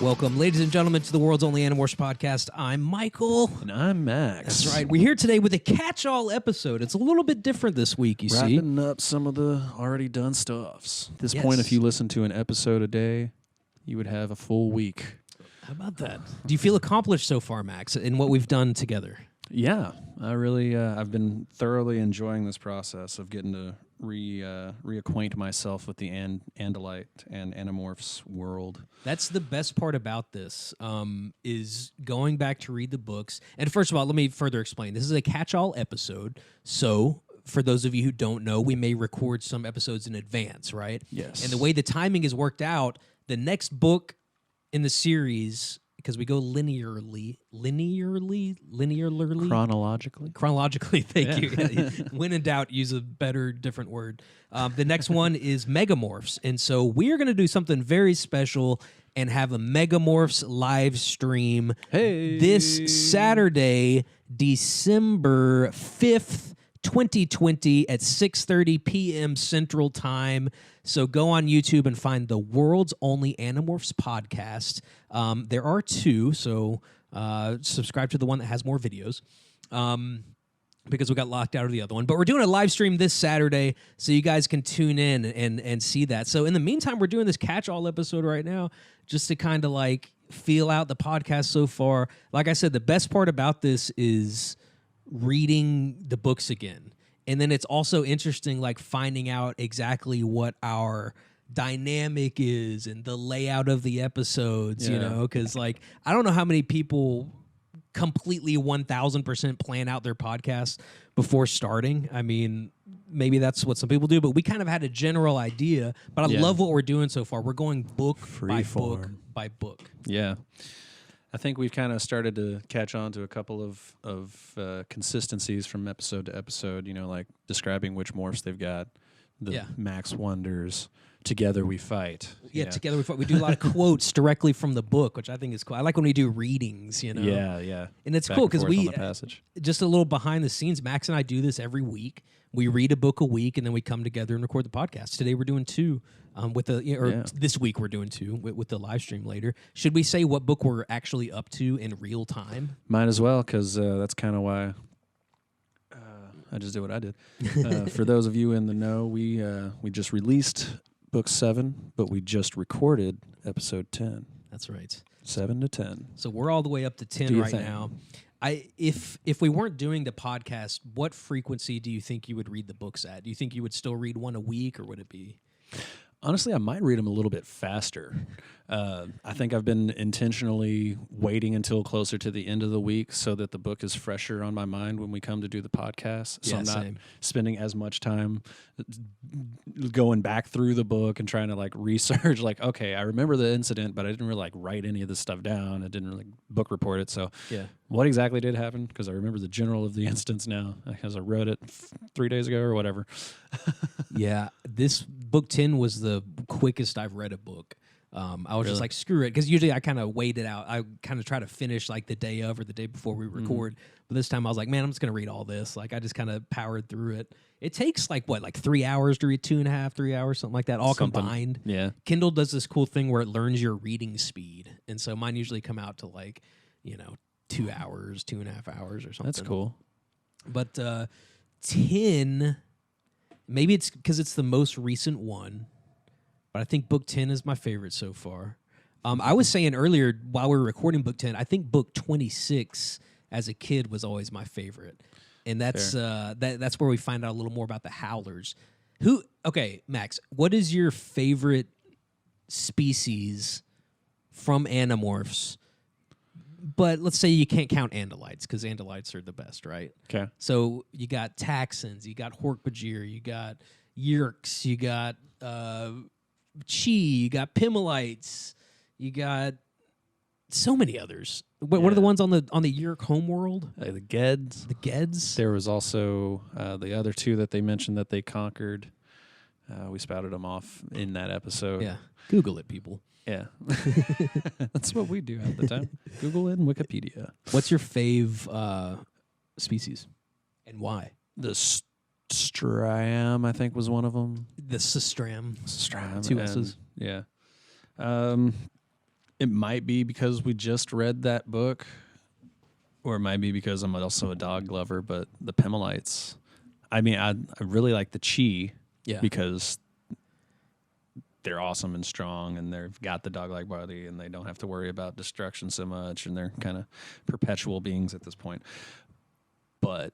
Welcome, ladies and gentlemen, to the world's only Animorphs podcast. I'm Michael. And I'm Max. That's right. We're here today with a catch-all episode. It's a little bit different this week, you see. Wrapping up some of the already done stuffs. At this Yes. point, if you listen to an episode a day, you would have a full week. How about that? Do you feel accomplished so far, Max, in what we've done together? Yeah, I really, I've been thoroughly enjoying this process of getting to reacquaint myself with the Andalite and Animorphs world. That's the best part about this, is going back to read the books. And first of all, let me further explain. This is a catch-all episode, so for those of you who don't know, we may record some episodes in advance, right? Yes. And the way the timing is worked out, the next book in the series, because we go linearly, chronologically. Thank you. When in doubt, use a better, different word. The next one is Megamorphs, and so we are going to do something very special and have a Megamorphs live stream this Saturday, December 5th. 2020 at 6:30 p.m. Central Time. So go on YouTube and find the world's only Animorphs podcast. There are two, so subscribe to the one that has more videos because we got locked out of the other one. But we're doing a live stream this Saturday, so you guys can tune in and see that. So in the meantime, we're doing this catch-all episode right now just to kind of like feel out the podcast so far. Like I said, the best part about this is reading the books again, and then it's also interesting like finding out exactly what our dynamic is and the layout of the episodes, you know, because like I don't know how many people completely 1000% plan out their podcast before starting. I mean, maybe that's what some people do, but we kind of had a general idea. But I love what we're doing so far. We're going book by book by book. Yeah. I think we've kind of started to catch on to a couple of consistencies from episode to episode, you know, like describing which morphs they've got, the Max Wonders, Together We Fight. Yeah, Together We Fight. We do a lot of quotes directly from the book, which I think is cool. I like when we do readings, you know. Yeah. And it's cool because we, just a little behind the scenes, Max and I do this every week. We read a book a week, and then we come together and record the podcast. Today we're doing two. This week we're doing two with the live stream later. Should we say what book we're actually up to in real time? Might as well, because that's kind of why I just did what I did. For those of you in the know, we just released book 7, but we just recorded episode 10. That's right. 7 to 10. So we're all the way up to 10 right now. If we weren't doing the podcast, what frequency do you think you would read the books at? Do you think you would still read one a week, or would it be? Honestly, I might read them a little bit faster. I think I've been intentionally waiting until closer to the end of the week so that the book is fresher on my mind when we come to do the podcast. So I'm not spending as much time going back through the book and trying to like research, like, okay, I remember the incident, but I didn't really like write any of this stuff down. I didn't really book report it. So what exactly did happen? Because I remember the general of the instance now because I wrote it 3 days ago or whatever. Yeah, this book 10 was the quickest I've read a book. I was just like, screw it, because usually I kind of wait it out. I kind of try to finish like the day of or the day before we record. But this time I was like, man, I'm just going to read all this. Like I just kind of powered through it. It takes like 3 hours to read, 2.5, 3 hours, something like that, all combined. Yeah. Kindle does this cool thing where it learns your reading speed. And so mine usually come out to like, 2 hours, 2.5 hours or something. That's cool. But 10, maybe it's because it's the most recent one. But I think book 10 is my favorite so far. I was saying earlier while we were recording book 10, I think book 26 as a kid was always my favorite. And that's that's where we find out a little more about the Howlers. Okay, Max, what is your favorite species from Animorphs? But let's say you can't count Andalites, because Andalites are the best, right? Okay. So you got Taxons, you got Hork-Bajir, you got Yeerks, you got Chi, you got Pimolites, you got so many others. What are the ones on the Yeerk homeworld? The Geds. The Geds. There was also the other two that they mentioned that they conquered. We spouted them off in that episode. Yeah. Google it, people. Yeah. That's what we do at the time. Google it and Wikipedia. What's your fave species and why? The Stram, I think, was one of them. The Sistram. Stram. 2 S's. Yeah. It might be because we just read that book, or it might be because I'm also a dog lover, but the Pimelites, I mean, I really like the Chi because they're awesome and strong, and they've got the dog-like body, and they don't have to worry about destruction so much, and they're kind of perpetual beings at this point. But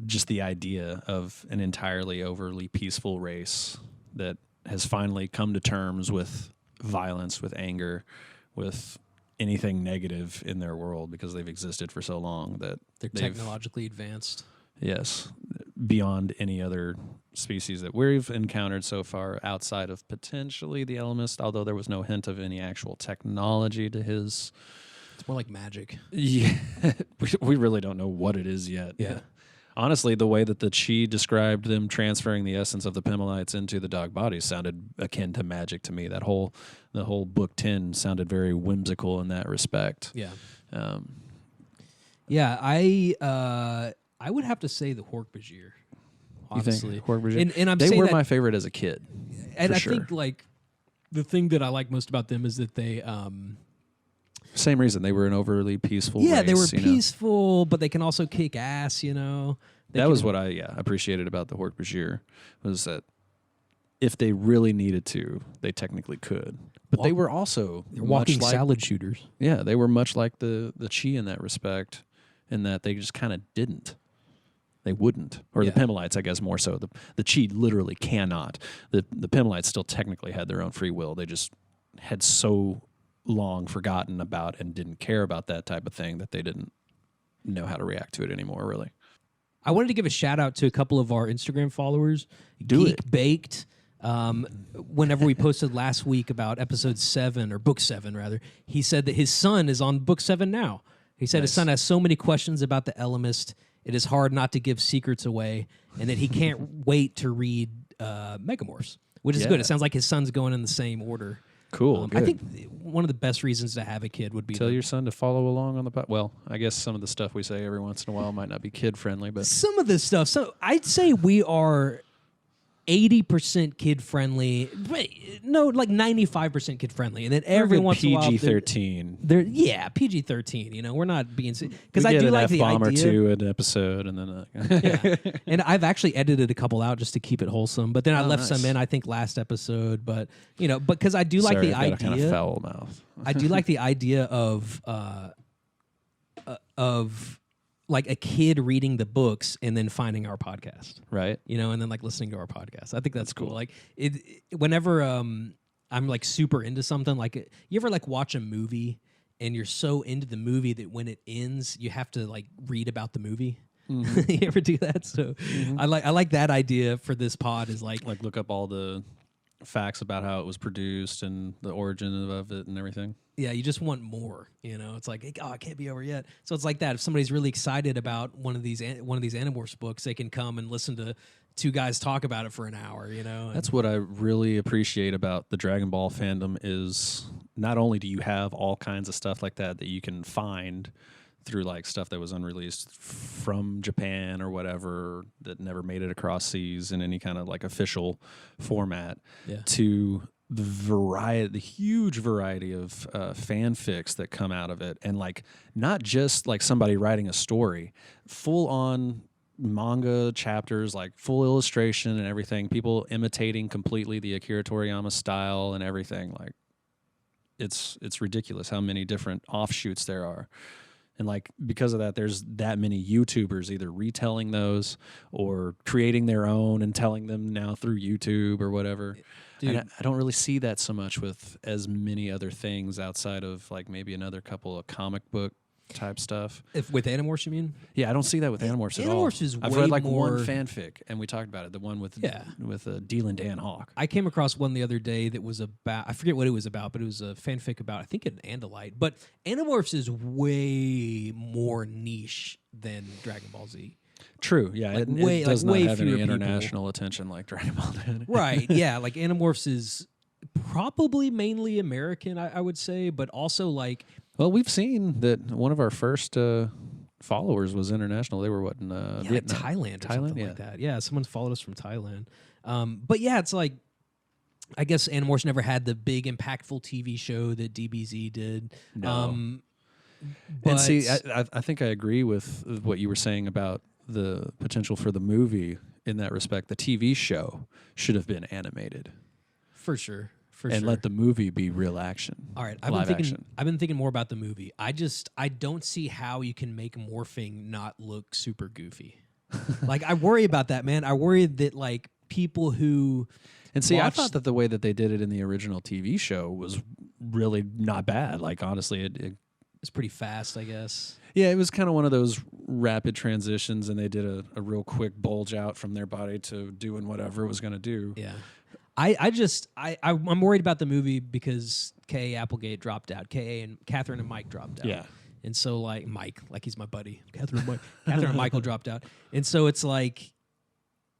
just the idea of an entirely overly peaceful race that has finally come to terms with violence, with anger, with anything negative in their world because they've existed for so long that they're technologically advanced. Yes, beyond any other species that we've encountered so far outside of potentially the Ellimist, although there was no hint of any actual technology to his. It's more like magic. Yeah, we really don't know what it is yet. Yeah. Honestly, the way that the Chi described them transferring the essence of the Pimelites into the dog bodies sounded akin to magic to me. The whole book 10 sounded very whimsical in that respect. Yeah. Yeah, I would have to say the Hork-Bajir. Honestly, you think Hork-Bajir? And I'm they saying were that, my favorite as a kid. And I sure. think like the thing that I like most about them is that they same reason they were an overly peaceful race, they were peaceful, but they can also kick ass, That was what I appreciated about the Hork-Bajir, was that if they really needed to, they technically could. But they were also walking salad shooters. Yeah, they were much like the Chi in that respect, in that they just kind of didn't. They wouldn't. Or the Pimelites, I guess, more so. The Chi literally cannot. The Pimelites still technically had their own free will. They just had so long forgotten about and didn't care about that type of thing that they didn't know how to react to it anymore, really. I wanted to give a shout out to a couple of our Instagram followers. Geek Baked. Whenever we posted last week about episode 7, or book 7 rather, he said that his son is on book 7 now. He said his son has so many questions about the Ellimist, it is hard not to give secrets away, and that he can't wait to read Megamorphs, which is good. It sounds like his son's going in the same order. Cool. I think one of the best reasons to have a kid would be tell your son to follow along on the well, I guess some of the stuff we say every once in a while might not be kid friendly, but some of this stuff. So I'd say we are 80% kid friendly. No, like 95% kid friendly, and then every once in a while PG-13. They're PG-13. We're not being because I do like the idea. F-bomb or two an episode, and then and I've actually edited a couple out just to keep it wholesome. But then I left some in. I think last episode, but because I do like the idea. Got a kind of foul mouth. I do like the idea of like a kid reading the books and then finding our podcast, right? And then like listening to our podcast. I think that's cool. Like whenever I'm like super into something, like you ever like watch a movie and you're so into the movie that when it ends, you have to like read about the movie. Mm-hmm. You ever do that? So I like that idea for this pod is like look up all the facts about how it was produced and the origin of it and everything. Yeah, you just want more. It's like, it can't be over yet. So it's like that. If somebody's really excited about one of these Animorphs books, they can come and listen to two guys talk about it for an hour. That's what I really appreciate about the Dragon Ball fandom is not only do you have all kinds of stuff like that you can find through like stuff that was unreleased from Japan or whatever that never made it across seas in any kind of like official format, to the huge variety of fanfics that come out of it, and like not just like somebody writing a story, full on manga chapters, like full illustration and everything, people imitating completely the Akira Toriyama style and everything. Like it's ridiculous how many different offshoots there are. And like because of that, there's that many YouTubers either retelling those or creating their own and telling them now through YouTube or whatever. Dude, and I don't really see that so much with as many other things outside of like maybe another couple of comic book type stuff. With Animorphs, you mean? Yeah, I don't see that with Animorphs at all. Animorphs is I've way read like more... one fanfic, and we talked about it, the one with Deal and Dan Hawk. I came across one the other day that was about, I forget what it was about, but it was a fanfic about, I think, an Andalite. But Animorphs is way more niche than Dragon Ball Z. True, yeah. Like it does not have any international people. Attention like Dragon Ball did. Right, yeah. Like Animorphs is probably mainly American, I would say, but also like... Well, we've seen that one of our first followers was international. They were what, in Vietnam? Like Thailand or something like that. Yeah, someone followed us from Thailand. But yeah, it's like I guess Animorphs never had the big impactful TV show that DBZ did. No. But And see, I think I agree with what you were saying about the potential for the movie in that respect. The TV show should have been animated for sure. and let the movie be real action. All right, live action. I've been thinking more about the movie. I don't see how you can make morphing not look super goofy. Like, I worry about that, man. I worry that like people who And see, I watched- thought that the way that they did it in the original TV show was really not bad. Like, honestly, it's pretty fast, I guess. yeah, it was kind of one of those rapid transitions, and they did a real quick bulge out from their body to doing whatever it was going to do. Yeah. I'm worried about the movie because K.A. Applegate dropped out. K.A. and Catherine and Mike dropped out. Yeah. And so, like, Mike, like he's my buddy. Catherine and Michael dropped out. And so it's like,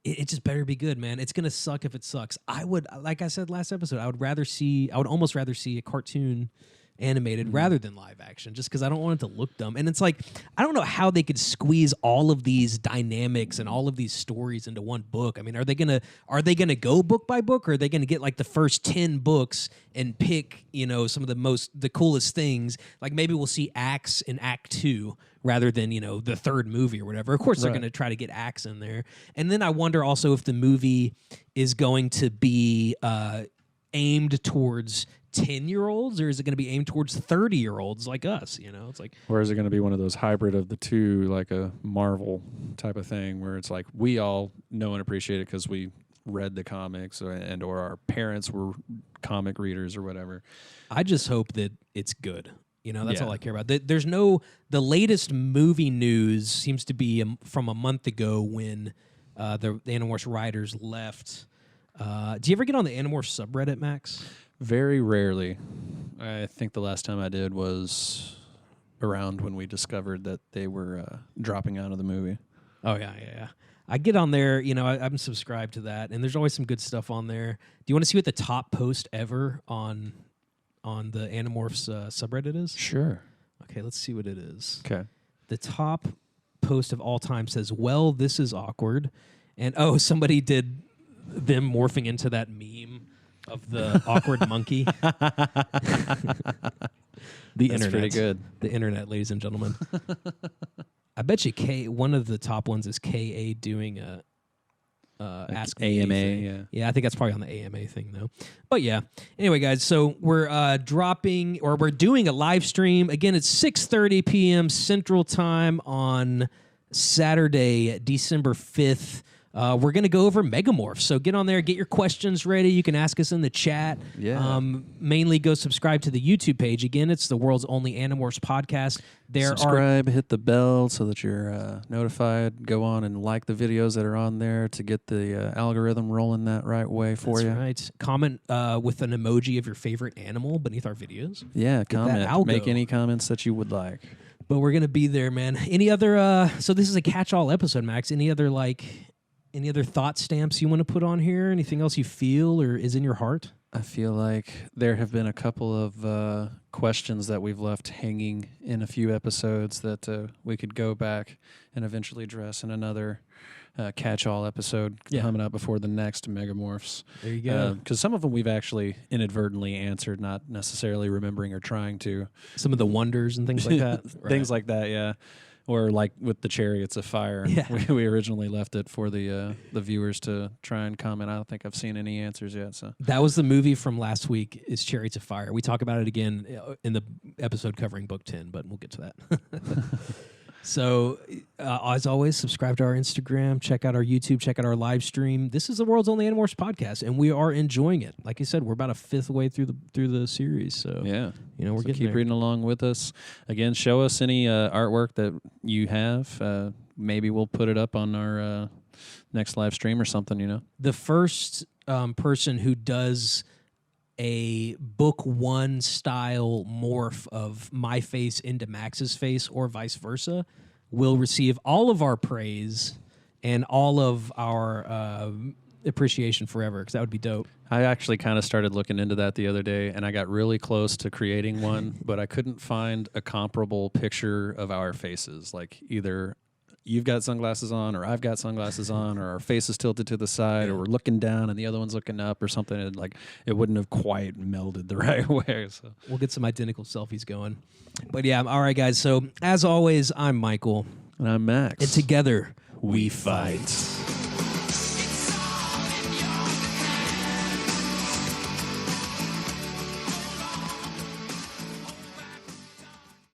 it just better be good, man. It's going to suck if it sucks. I would, like I said last episode, I would almost rather see a cartoon animated rather than live action, just because I don't want it to look dumb. And it's like, I don't know how they could squeeze all of these dynamics and all of these stories into one book. I mean, are they gonna go book by book, or are they gonna get like the first 10 books and pick, some of the coolest things? Like, maybe we'll see Axe in Act 2 rather than, the third movie or whatever. Of course, they're going to try to get Axe in there. And then I wonder also if the movie is going to be aimed towards 10-year-olds, or is it going to be aimed towards 30-year-olds like us? It's like, or is it going to be one of those hybrid of the two, like a Marvel type of thing, where it's like we all know and appreciate it because we read the comics or our parents were comic readers or whatever. I just hope that it's good. That's all I care about. The latest movie news seems to be from a month ago when the Animorphs writers left. Do you ever get on the Animorphs subreddit, Max? Very rarely. I think the last time I did was around when we discovered that they were dropping out of the movie. Oh, yeah. I get on there, I'm subscribed to that, and there's always some good stuff on there. Do you want to see what the top post ever on the Animorphs subreddit is? Sure. Okay, let's see what it is. Okay. The top post of all time says, "Well, this is awkward." And somebody did them morphing into that meme of the awkward monkey. That's pretty good. The internet, ladies and gentlemen. I bet you one of the top ones is K.A. doing a Ask Me AMA, Anything. Yeah, I think that's probably on the AMA thing, though. But yeah. Anyway, guys, so we're doing a live stream. Again, it's 6:30 p.m. Central Time on Saturday, December 5th. We're going to go over Megamorphs. So get on there, get your questions ready. You can ask us in the chat. Yeah. Mainly go subscribe to the YouTube page. Again, it's the world's only Animorphs podcast. Subscribe, hit the bell so that you're notified. Go on and like the videos that are on there to get the algorithm rolling that right way for you. That's right. Comment with an emoji of your favorite animal beneath our videos. Yeah, comment. algo. Make any comments that you would like. But we're going to be there, man. Any other, so this is a catch-all episode, Max. Any other thought stamps you want to put on here? Anything else you feel or is in your heart? I feel like there have been a couple of questions that we've left hanging in a few episodes that we could go back and eventually address in another catch-all episode coming up before the next Megamorphs. There you go. Because some of them we've actually inadvertently answered, not necessarily remembering or trying to. Some of the wonders and things like that. Things like that, yeah. Or like with the Chariots of Fire, we originally left it for the viewers to try and comment. I don't think I've seen any answers yet. So that was the movie from last week. Is Chariots of Fire? We talk about it again in the episode covering Book 10, but we'll get to that. So, as always, subscribe to our Instagram, check out our YouTube, check out our live stream. This is the world's only Animorphs podcast, and we are enjoying it. Like you said, we're about a fifth way through the series. So yeah, we're getting keep there. reading along with us. Again, show us any artwork that you have. Maybe we'll put it up on our next live stream or something. The first person who does a book 1 style morph of my face into Max's face or vice versa will receive all of our praise and all of our appreciation forever, because that would be dope. I actually kind of started looking into that the other day, and I got really close to creating one, but I couldn't find a comparable picture of our faces, like either you've got sunglasses on, or I've got sunglasses on, or our face is tilted to the side, or we're looking down and the other one's looking up, or something. And like it wouldn't have quite melded the right way. So We'll get some identical selfies going. But yeah, all right, guys. So as always, I'm Michael, and I'm Max. and together we fight.